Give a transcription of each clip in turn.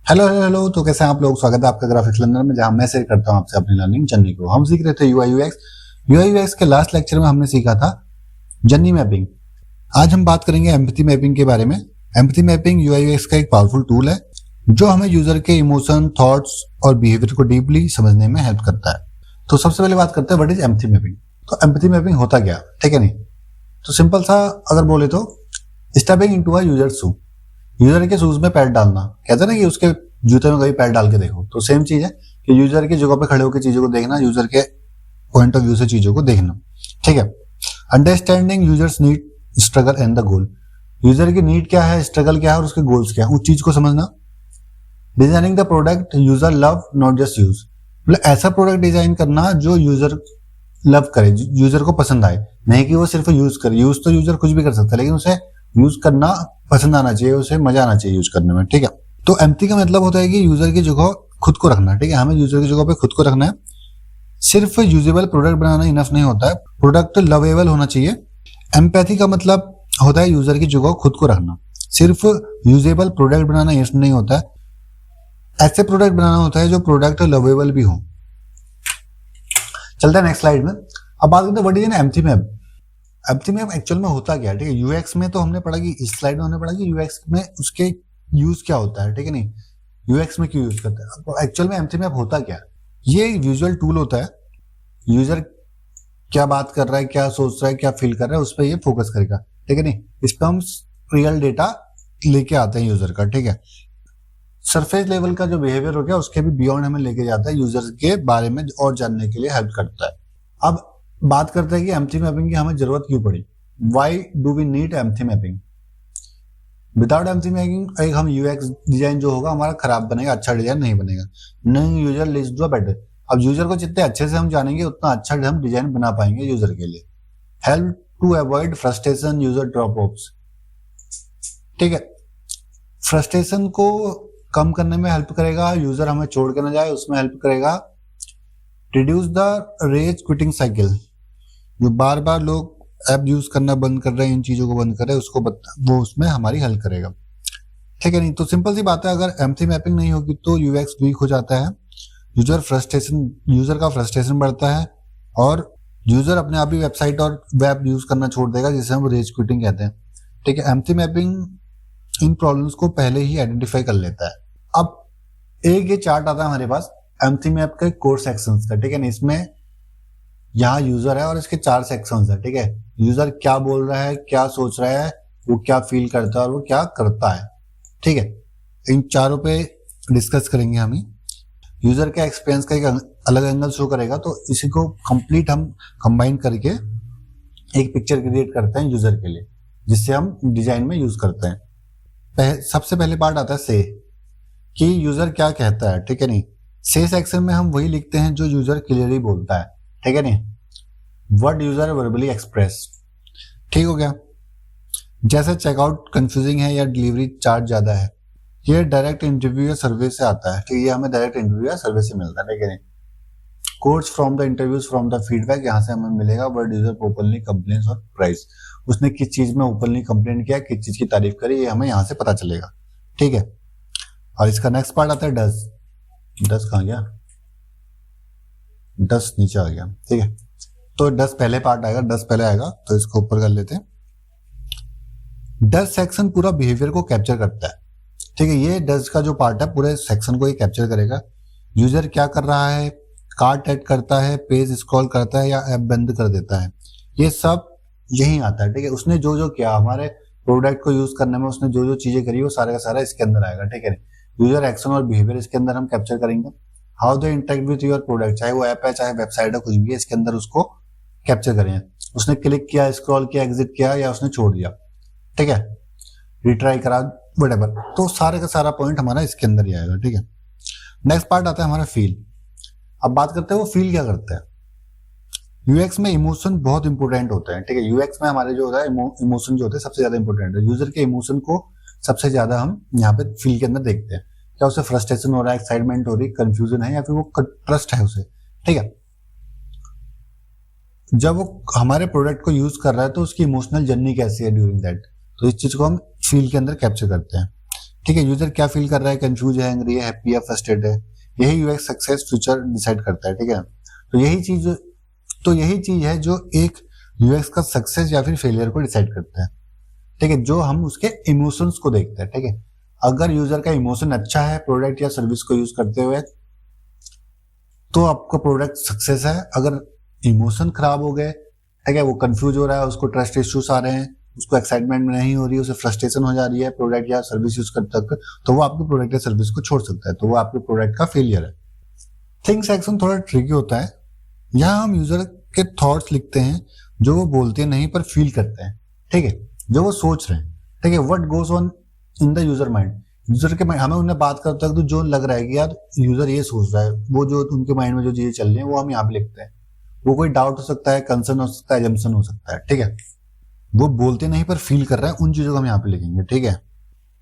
Hello hello hello. तो कैसे हैं आप लोग? स्वागत है आपका ग्राफिक्स लर्नर में, जहां मैं शेयर करता हूं आपसे अपनी लर्निंग जर्नी को। हम सीख रहे थे यूआई यूएक्स। यूआई यूएक्स के लास्ट लेक्चर में हमने सीखा था जर्नी मैपिंग। आज हम बात करेंगे एम्पैथी मैपिंग के बारे में। एम्पैथी मैपिंग यूआई यूएक्स का एक पावरफुल टूल है जो हमें यूजर के इमोशन, थॉट्स और बिहेवियर को डीपली समझने में हेल्प करता है। तो सबसे पहले बात करते हैं व्हाट इज एम्पैथी मैपिंग। तो एम्पैथी मैपिंग होता क्या, ठीक है नहीं? तो सिंपल सा अगर बोले तो stepping into a user shoe, user के शूज में पैर डालना। कहते हैं ना कि उसके जूते में कभी पैर डाल के देखो, तो सेम चीज है कि यूजर की जगह पे खड़े होकर चीजों को देखना, यूजर के पॉइंट ऑफ व्यू से चीजों को देखना, ठीक है। Understanding users need, struggle and the goal. User की नीड क्या है, स्ट्रगल क्या है और उसके गोल्स क्या है, उस चीज को समझना। Designing the product user love not just use, मतलब ऐसा प्रोडक्ट डिजाइन करना जो यूजर लव करे, यूजर को पसंद आए, नहीं कि वो सिर्फ यूज करे। यूज तो यूजर कुछ भी कर सकता है, लेकिन उसे यूज करना पसंद आना चाहिए, उसे मजा आना चाहिए यूज करने में, ठीक है। तो एम्पैथी का मतलब होता है कि यूजर की जगह खुद को रखना, ठीक है। हमें यूजर की जगह पे खुद को रखना है। सिर्फ यूजेबल प्रोडक्ट बनाना इनफ नहीं होता है, प्रोडक्ट लवेबल होना चाहिए। एम्पैथी का मतलब होता है यूजर की जगह खुद को रखना। सिर्फ यूजेबल प्रोडक्ट बनाना इनफ नहीं होता है, ऐसे प्रोडक्ट बनाना होता है जो प्रोडक्ट लवेबल भी हो। चलते हैं नेक्स्ट स्लाइड में। अब बात करते हैं what is an empathy map. Empathy map actual में होता क्या है, ठीक है। यूएक्स में तो हमने पढ़ा कि इस स्लाइड में हमने पढ़ा कि यूएक्स में उसके यूज क्या होता है, ठीक है नहीं, यूएक्स में क्यों यूज करते हैं। तो एक्चुअल में एम्पैथी मैप होता क्या है, ये विजुअल टूल होता है। यूजर क्या बात कर रहा है, क्या सोच रहा है, क्या फील कर रहा है, उस पर ये फोकस करेगा, ठीक है नहीं। इस पर हम रियल डेटा लेके आते हैं यूजर का, ठीक है। सरफेस लेवल का जो बिहेवियर हो गया उसके भी बियॉन्ड हमें लेके जाता है, यूजर के बारे में और जानने के लिए हेल्प करता है। अब बात करते हैं कि एम्पैथी मैपिंग की हमें जरूरत क्यों पड़ी। Why do we need empathy mapping? Without empathy mapping एक हम यूएक्स डिजाइन जो होगा हमारा खराब बनेगा, अच्छा डिजाइन नहीं बनेगा। नहीं यूजर लिस्ट डू बेटर। अब यूजर को जितने अच्छे से हम जानेंगे उतना अच्छा हम डिजाइन बना पाएंगे यूजर के लिए। Help to avoid frustration, user drop offs, ठीक है। फ्रस्ट्रेशन को कम करने में हेल्प करेगा, यूजर हमें छोड़ के ना जाए उसमें हेल्प करेगा। Reduce the rage quitting cycle, जो बार बार लोग ऐप यूज करना बंद कर रहे हैं, इन चीजों को बंद कर रहे हैं, उसको वो उसमें हमारी हेल्प करेगा, ठीक है नहीं। तो सिंपल सी बात है, अगर एम्पैथी मैपिंग नहीं होगी तो यूएक्स वीक हो जाता है, यूजर का फ्रस्ट्रेशन बढ़ता है और यूजर अपने आप ही वेबसाइट और वेब यूज करना छोड़ देगा, जिसे हम रेज क्विटिंग कहते हैं, ठीक है। एम्पैथी मैपिंग इन प्रॉब्लम्स को पहले ही आइडेंटिफाई कर लेता है। अब एक ये चार्ट आता है हमारे पास एम्पैथी मैप के कोर सेक्शंस का, ठीक है ना। इसमें यहाँ यूजर है और इसके 4 सेक्शंस है, ठीक है। यूजर क्या बोल रहा है, क्या सोच रहा है, वो क्या फील करता है और वो क्या करता है, ठीक है। इन चारों पे डिस्कस करेंगे हम। यूजर के एक्सपीरियंस का एक अलग एंगल शो करेगा, तो इसी को कंप्लीट हम कंबाइन करके एक पिक्चर क्रिएट करते हैं यूजर के लिए, जिससे हम डिजाइन में यूज करते हैं। सबसे पहले पार्ट आता है से, कि यूजर क्या कहता है, ठीक है नहीं। से सेक्शन में हम वही लिखते हैं जो यूजर क्लियरली बोलता है, ठीक है नहीं। वर्ड यूजर वर्बली एक्सप्रेस, ठीक हो गया। जैसे चेकआउट कंफ्यूजिंग है या डिलीवरी चार्ज ज्यादा है, ये डायरेक्ट इंटरव्यू या सर्वे से आता है, ठीक है। ये हमें डायरेक्ट इंटरव्यू या सर्वे से मिलता है, ठीक है नहीं। Quotes from the interviews from the feedback, यहाँ से हमें मिलेगा वर्ड यूजर ओपनली कंप्लेन्स और प्राइस, उसने किस चीज में ओपनली कंप्लेन किया, किस चीज की तारीफ करी, ये हमें यहाँ से पता चलेगा, ठीक है। और इसका नेक्स्ट पार्ट आता है डस। डस कहाँ गया, डस नीचे आ गया, ठीक है। तो डस पहले पार्ट आएगा, डस पहले आएगा, तो इसको ऊपर कर लेते हैं। डस सेक्शन पूरा बिहेवियर को कैप्चर करता है, ठीक है। ये डस का जो पार्ट है पूरे सेक्शन को ये कैप्चर करेगा। यूजर क्या कर रहा है, कार्ट ऐड करता है, पेज स्क्रॉल करता है या ऐप बंद कर देता है, ये सब यही आता है, ठीक है। उसने जो जो किया हमारे प्रोडक्ट को यूज करने में, उसने जो जो चीजें करी वो सारा का सारा इसके अंदर आएगा, ठीक है। यूजर एक्शन और बिहेवियर इसके अंदर हम कैप्चर करेंगे। How they interact with your product, चाहे वो ऐप है चाहे वेबसाइट है, कुछ भी है, इसके अंदर उसको कैप्चर करेंगे। उसने क्लिक किया, स्क्रॉल किया, एग्जिट किया या उसने छोड़ दिया, ठीक है, रिट्राई करा, व्हाटएवर, तो सारे का सारा पॉइंट हमारा इसके अंदर ही आएगा, ठीक है। नेक्स्ट पार्ट आता है हमारा फील। अब बात करते हैं वो फील क्या करता है। यूएक्स में इमोशन बहुत इंपॉर्टेंट होते हैं, ठीक है। यूएक्स में हमारे जो होता है इमोशन जो होते हैं सबसे ज्यादा इंपॉर्टेंट है। यूजर के इमोशन को सबसे ज्यादा हम यहाँ पे फील के अंदर देखते हैं। क्या उसे फ्रस्ट्रेशन हो रहा है, एक्साइटमेंट हो रही, कंफ्यूजन है या फिर वो ट्रस्ट है उसे, ठीक है। जब वो हमारे प्रोडक्ट को यूज कर रहा है तो उसकी इमोशनल जर्नी कैसी है ड्यूरिंग दैट, तो इस चीज को हम फील के अंदर कैप्चर करते हैं, ठीक है, यूजर क्या फील कर रहा है, कंफ्यूज है, एंग्री है, हैप्पी है, फ्रस्ट्रेटेड है, यही यूएक्स सक्सेस फ्यूचर डिसाइड करता है। ठीक है, तो यही चीज है जो एक यूएक्स का सक्सेस या फिर फेलियर को डिसाइड करता है। ठीक है, जो हम उसके इमोशंस को देखते हैं। ठीक है, अगर यूजर का इमोशन अच्छा है प्रोडक्ट या सर्विस को यूज करते हुए तो आपका प्रोडक्ट सक्सेस है। अगर इमोशन खराब हो गए, ठीक है, वो कंफ्यूज हो रहा है, उसको ट्रस्ट इश्यूज आ रहे हैं, उसको एक्साइटमेंट नहीं हो रही है, उसे फ्रस्ट्रेशन हो जा रही है प्रोडक्ट या सर्विस यूज करते वक्त, तो वो आपके प्रोडक्ट या सर्विस को छोड़ सकता है, तो वो आपके प्रोडक्ट का फेलियर है। थिंक सेक्शन थोड़ा ट्रिकी होता है। यहाँ हम यूजर के थॉट्स लिखते हैं जो वो बोलते नहीं पर फील करते हैं। ठीक है, जो वो सोच रहे हैं। ठीक है, what goes on in the user mind, user के माइंड, हमें उन्हें बात करते वक्त जो लग रहा है कि यार यूजर ये सोच रहा है, वो जो उनके माइंड में जो चीजें चल रही है वो हम यहाँ पे लिखते हैं। वो कोई डाउट हो सकता है, कंसर्न हो सकता है, एजम्पशन हो सकता है। ठीक है, वो बोलते नहीं पर फील कर रहा है, उन चीजों को हम यहाँ पे लिखेंगे। ठीक है,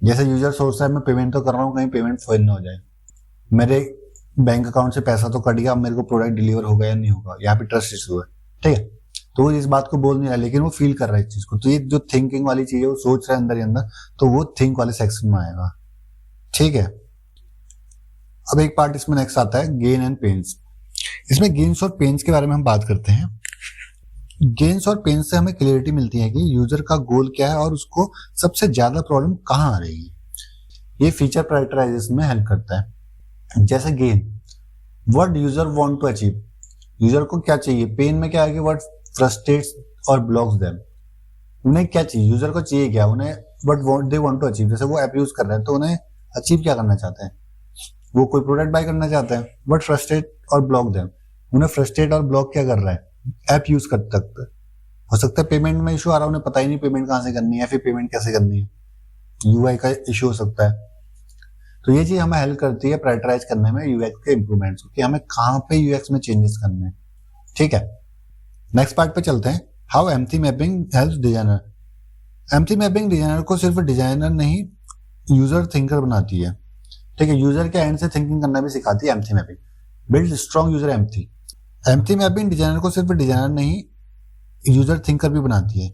जैसे यूजर सोच रहा है मैं पेमेंट तो कर रहा हूँ, कहीं पेमेंट फेल ना हो जाए, मेरे बैंक अकाउंट से पैसा तो कट गया, अब मेरे को प्रोडक्ट डिलीवर होगा या नहीं होगा, यहाँ पे ट्रस्ट इशू है। ठीक है, तो वो इस बात को बोल नहीं रहा लेकिन वो फील कर रहा है इस चीज को, तो ये जो थिंकिंग वाली चीज है वो सोच रहा है अंदर ही अंदर, तो वो थिंक वाले सेक्शन में आएगा। ठीक है, अब एक पार्ट इसमें नेक्स्ट आता है गेन एंड पेन्स। इसमें गेन्स और पेन्स के बारे में हम बात करते हैं। गेन्स और पेन्स से हमें क्लियरिटी मिलती है कि यूजर का गोल क्या है और उसको सबसे ज्यादा प्रॉब्लम कहाँ आ रही है। ये फीचर प्रायोरिटाइजेशन में हेल्प करता है। जैसे gain, what user want to achieve, user को क्या चाहिए। पेन में क्या है कि व्हाट फ्रस्ट्रेट्स और ब्लॉक्स देम, उन्हें क्या चाहिए, यूजर को चाहिए क्या, उन्हें what they want to achieve. जैसे वो ऐप यूज कर रहे हैं तो उन्हें अचीव क्या करना चाहते हैं, वो कोई प्रोडक्ट बाय करना चाहते हैं। व्हाट फ्रस्ट्रेट और ब्लॉक देम, उन्हें फ्रस्ट्रेट और ब्लॉक क्या कर रहा है, ऐप यूज करते वक्त हो सकता है पेमेंट में इशू आ रहा है, उन्हें पता ही नहीं पेमेंट कहां से करनी है, फिर पेमेंट कैसे करनी है, यूआई का इशू हो सकता है। तो ये चीज हमें हेल्प करती है प्रायोरिटाइज करने में यूएक्स के इंप्रूवमेंट्स, कि हमें कहां पे यूएक्स में चेंजेस करने हैं। ठीक है, नेक्स्ट पार्ट पे चलते हैं। How empathy mapping helps designer. Empathy mapping designer को सिर्फ डिजाइनर नहीं यूजर थिंकर बनाती है। ठीक है, यूजर के एंड से थिंकिंग करना भी सिखाती है empathy mapping. Build strong user empathy. Empathy mapping designer को सिर्फ डिजाइनर नहीं यूजर थिंकर भी बनाती है।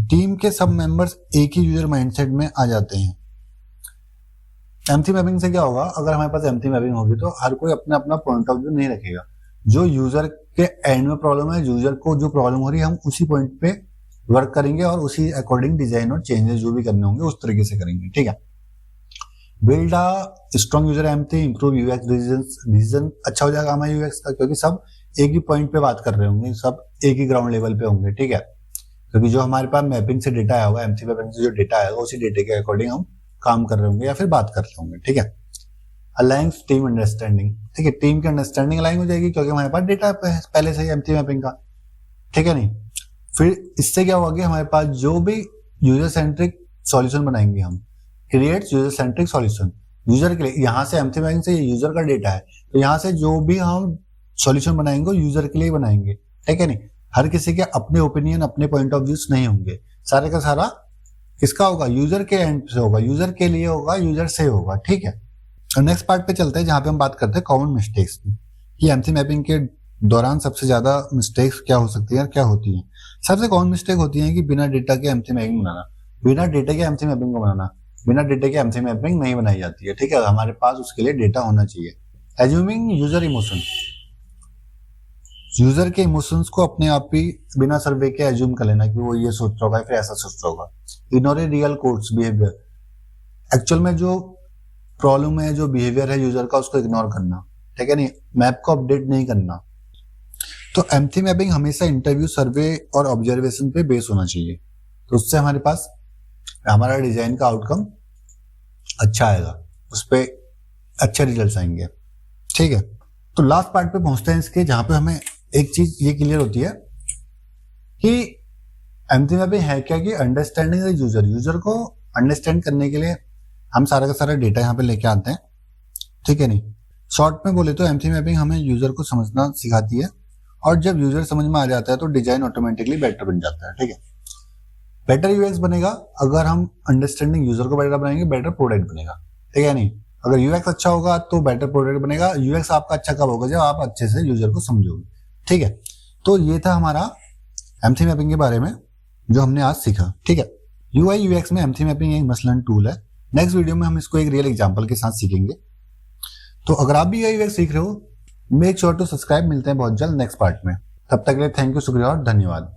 टीम के सब मेंबर्स एक ही यूजर माइंडसेट में आ जाते हैं। एम्पथी मैपिंग से क्या होगा, अगर हमारे पास एम्पथी मैपिंग होगी तो हर कोई अपना अपना पॉइंट ऑफ व्यू नहीं रखेगा। जो यूजर के एंड में प्रॉब्लम है, यूजर को जो प्रॉब्लम हो रही है, हम उसी पॉइंट पे वर्क करेंगे और उसी अकॉर्डिंग डिजाइन और चेंजेस जो भी करने होंगे उस तरीके से करेंगे। ठीक है, build a strong user empathy, improve UX decision अच्छा हो जाएगा हमारा यूएक्स का, क्योंकि सब एक ही पॉइंट पे बात कर रहे होंगे, सब एक ही ग्राउंड लेवल पे होंगे। ठीक है, क्योंकि जो हमारे पास मैपिंग से डेटा आया होगा, एम्पथी मैपिंग से जो डेटा आएगा उसी डेटा के अकॉर्डिंग हम काम कर रहे होंगे या फिर बात कर रहे होंगे। ठीक है, अलाइंस टीम अंडरस्टैंडिंग। ठीक है, टीम की अंडरस्टैंडिंग अलाइन हो जाएगी क्योंकि हमारे पास डेटा पहले से ही एम्पथी मैपिंग का। ठीक है, नहीं फिर इससे क्या होगा कि हमारे पास जो भी यूजर सेंट्रिक सॉल्यूशन बनाएंगे हम, creates user centric solution, user के लिए। यहाँ से एम्पथी मैपिंग से यूजर का डेटा है, तो यहाँ से जो भी हम सॉल्यूशन बनाएंगे वो यूजर के लिए बनाएंगे। ठीक है, नहीं हर किसी के अपने ओपिनियन अपने पॉइंट ऑफ व्यूज नहीं होंगे, सारे का सारा किसका होगा, यूजर के एंड से होगा, यूजर के लिए होगा, यूजर से होगा। ठीक है, नेक्स्ट पार्ट पे चलते हैं जहां पे हम बात करते हैं कॉमन मिस्टेक्स की, कि एम्पथी मैपिंग के दौरान सबसे ज्यादा मिस्टेक्स क्या हो सकती है और क्या होती है। सबसे कॉमन मिस्टेक होती है कि बिना डेटा के एम्पथी मैपिंग बनाना। बिना डेटा के एम्पथी मैपिंग को बनाना, बिना डेटा के एम्पथी मैपिंग नहीं बनाई जाती है। ठीक है, हमारे पास उसके लिए डेटा होना चाहिए। एज्यूमिंग यूजर इमोशन, यूजर के इमोशंस को अपने आप ही बिना सर्वे के एज्यूम कर लेना कि वो ये सोच रहा होगा फिर ऐसा सोच रहा होगा। Ignore real codes behaviour, actual में जो प्रॉब्लम है, जो बिहेवियर है यूजर का, उसको इग्नोर करना। ठीक है, नहीं मैप को अपडेट नहीं करना। तो एम्पथी मैपिंग हमेशा इंटरव्यू, सर्वे और ऑब्जर्वेशन पे बेस होना चाहिए, तो उससे हमारे पास हमारा डिजाइन का आउटकम अच्छा आएगा, उस पर अच्छे रिजल्ट आएंगे। ठीक है, तो लास्ट पार्ट पे पहुंचते हैं इसके, जहां पे हमें एक चीज ये क्लियर होती है कि एम्पथी मैपिंग है क्या, कि अंडरस्टैंडिंग द यूजर। यूजर को अंडरस्टैंड करने के लिए हम सारा का सारा डेटा यहाँ पे लेके आते हैं। ठीक है, नहीं शॉर्ट में बोले तो एम्पथी मैपिंग हमें यूजर को समझना सिखाती है, और जब यूजर समझ में आ जाता है तो डिजाइन ऑटोमेटिकली बेटर बन जाता है। ठीक है, बेटर यूएक्स बनेगा अगर हम अंडरस्टैंडिंग यूजर को बेटर बनाएंगे, बेटर प्रोडक्ट बनेगा। ठीक है, नहीं अगर यूएक्स अच्छा होगा तो बेटर प्रोडक्ट बनेगा। यूएक्स आपका अच्छा कब होगा, जब आप अच्छे से यूजर को समझोगे। ठीक है, तो ये था हमारा एम्पथी मैपिंग के बारे में जो हमने आज सीखा। ठीक है, यूआई यूएक्स में एम्पथी मैपिंग एक मसलन टूल है नेक्स्ट वीडियो में हम इसको एक रियल एग्जांपल के साथ सीखेंगे। तो अगर आप भी यूआई सीख रहे हो, मेक श्योर टू सब्सक्राइब। मिलते हैं बहुत जल्द नेक्स्ट पार्ट में। तब तक के लिए थैंक यू, शुक्रिया और धन्यवाद।